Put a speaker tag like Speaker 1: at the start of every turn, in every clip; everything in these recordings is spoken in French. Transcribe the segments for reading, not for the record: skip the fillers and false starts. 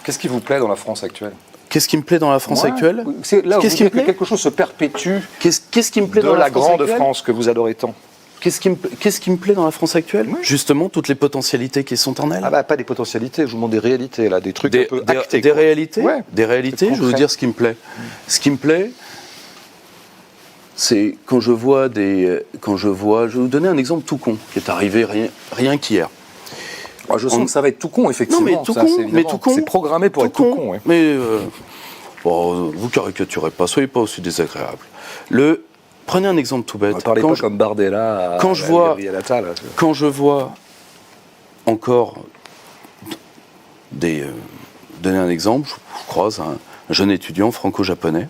Speaker 1: Qu'est-ce qui vous plaît dans la France actuelle ?
Speaker 2: Qu'est-ce qui me plaît dans la France actuelle ?
Speaker 1: C'est là où
Speaker 2: Qu'est-ce
Speaker 1: vous
Speaker 2: qui me
Speaker 1: dites que
Speaker 2: plaît ?
Speaker 1: quelque chose se perpétue
Speaker 2: Qu'est-ce qui me plaît
Speaker 1: de
Speaker 2: dans
Speaker 1: la
Speaker 2: la France
Speaker 1: grande
Speaker 2: actuelle ?
Speaker 1: France que vous adorez tant.
Speaker 2: Qu'est-ce qui me plaît dans la France actuelle ? Justement, toutes les potentialités qui sont en elle.
Speaker 1: Ah bah pas des potentialités, je vous demande des réalités là, des trucs un peu actés.
Speaker 2: Des réalités,
Speaker 1: Ouais.
Speaker 2: des réalités. Je vais vous dire ce qui me plaît. Ce qui me plaît, c'est quand je vois je vais vous donner un exemple tout con qui est arrivé rien qu'hier.
Speaker 1: Je sens que ça va être tout con, effectivement.
Speaker 2: Non, mais tout con.
Speaker 1: C'est programmé pour être tout con. Ouais.
Speaker 2: Mais vous caricaturez pas, soyez pas aussi désagréable. Prenez un exemple tout bête.
Speaker 1: Parlez pas comme Bardella.
Speaker 2: Quand je vois encore donner un exemple, je croise un jeune étudiant franco-japonais,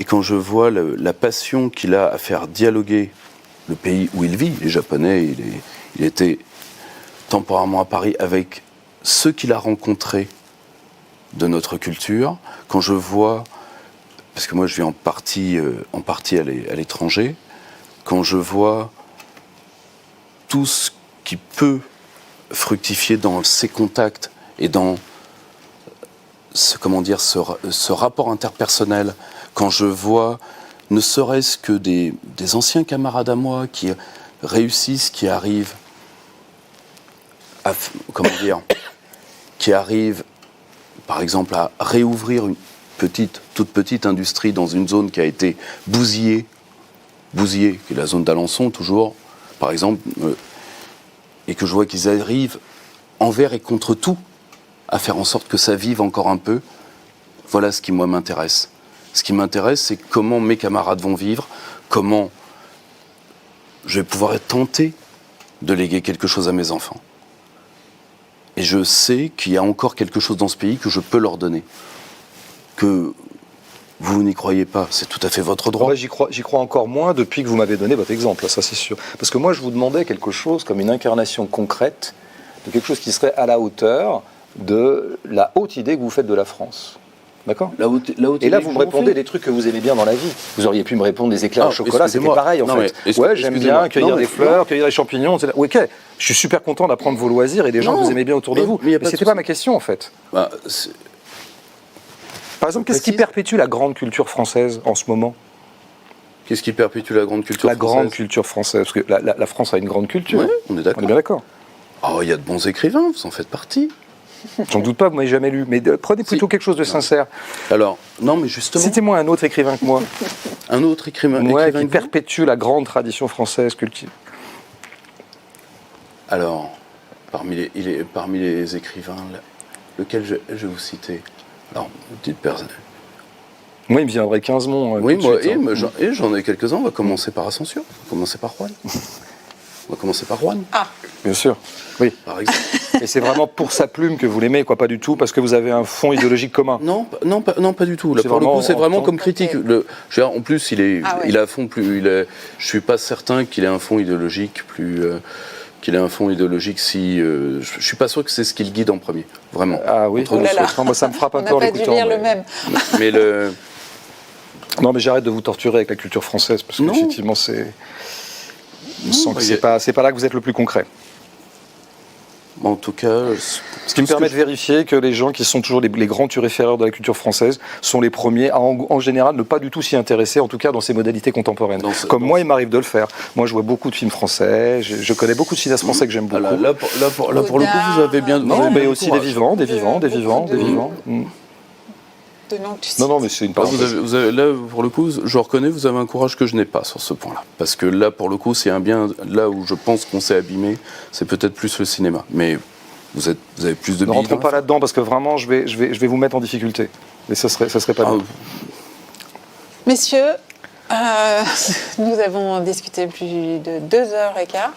Speaker 2: et quand je vois la passion qu'il a à faire dialoguer le pays où il vit, les Japonais, il était temporairement à Paris avec ceux qu'il a rencontrés de notre culture, quand je vois, parce que moi je vis en partie à l'étranger, quand je vois tout ce qui peut fructifier dans ces contacts et dans ce rapport interpersonnel, quand je vois ne serait-ce que des anciens camarades à moi qui réussissent, qui arrivent par exemple à réouvrir une toute petite industrie dans une zone qui a été bousillée, qui est la zone d'Alençon toujours, par exemple, et que je vois qu'ils arrivent envers et contre tout à faire en sorte que ça vive encore un peu. Voilà ce qui, moi, m'intéresse. Ce qui m'intéresse, c'est comment mes camarades vont vivre, comment je vais pouvoir être tenté de léguer quelque chose à mes enfants. Et je sais qu'il y a encore quelque chose dans ce pays que je peux leur donner. Que vous n'y croyez pas, c'est tout à fait votre droit.
Speaker 1: J'y crois encore moins depuis que vous m'avez donné votre exemple, ça c'est sûr. Parce que moi, je vous demandais quelque chose comme une incarnation concrète de quelque chose qui serait à la hauteur de la haute idée que vous faites de la France. D'accord ? Et là, vous me répondez des trucs que vous aimez bien dans la vie. Vous auriez pu me répondre des éclairs au chocolat, c'était pareil en fait. Ouais, j'aime bien cueillir des fleurs, cueillir des champignons, etc. Ok, je suis super content d'apprendre vos loisirs et des gens que vous aimez bien autour de vous. Mais c'était pas ma question en fait. Par exemple, qu'est-ce qui perpétue la grande culture française en ce moment ?
Speaker 2: Qu'est-ce qui perpétue la grande culture française ?
Speaker 1: La grande culture française, parce que la France a une grande culture.
Speaker 2: Oui, on est d'accord.
Speaker 1: On est bien d'accord.
Speaker 2: Oh, il y a de bons écrivains, vous en faites partie.
Speaker 1: J'en doute pas, vous m'avez jamais lu, mais prenez plutôt quelque chose de sincère.
Speaker 2: Alors, non, mais justement...
Speaker 1: Citez-moi un autre écrivain que moi.
Speaker 2: Un autre écrivain
Speaker 1: qui perpétue la grande tradition française cultive.
Speaker 2: Alors, parmi les écrivains, lequel je vais vous citer ? Alors, petite personne.
Speaker 1: Moi, il me viendrait 15 noms.
Speaker 2: Oui, moi, j'en ai quelques-uns. On va commencer par Ascension. On va commencer par Juan.
Speaker 3: Ah.
Speaker 1: Bien sûr, oui.
Speaker 2: Par exemple.
Speaker 1: Et c'est vraiment pour sa plume que vous l'aimez, quoi, pas du tout, parce que vous avez un fond idéologique commun.
Speaker 2: Non, pas du tout. Là, pour le coup, c'est vraiment comme critique.
Speaker 3: Okay.
Speaker 2: En plus, il a un fond plus. Je suis pas certain qu'il ait un fond idéologique plus. Si je suis pas sûr que c'est ce qui le guide en premier, vraiment.
Speaker 1: Ah oui. Moi, ça me frappe un peu en l'écoutant.
Speaker 3: On n'a pas dû lire le même.
Speaker 2: Mais
Speaker 1: Non, mais j'arrête de vous torturer avec la culture française parce qu'effectivement, c'est. Je sens que c'est pas là que vous êtes le plus concret.
Speaker 2: En tout cas,
Speaker 1: ce qui me permet de vérifier que les gens qui sont toujours les grands turiféraires de la culture française sont les premiers à, en général, ne pas du tout s'y intéresser, en tout cas dans ses modalités contemporaines. Moi, il m'arrive de le faire. Moi, je vois beaucoup de films français, je connais beaucoup de cinéastes français que j'aime beaucoup.
Speaker 2: Là, pour le coup, vous avez bien...
Speaker 1: Non, mais aussi des vivants. Non, mais c'est une parenthèse.
Speaker 2: Là, pour le coup, je reconnais, vous avez un courage que je n'ai pas sur ce point-là. Parce que là, pour le coup, c'est un bien... Là où je pense qu'on s'est abîmé, c'est peut-être plus le cinéma. Mais vous avez plus de billes.
Speaker 1: Ne rentrons pas là-dedans, parce que vraiment, je vais vous mettre en difficulté. Et ça serait pas bien.
Speaker 3: Messieurs, nous avons discuté plus de 2h15.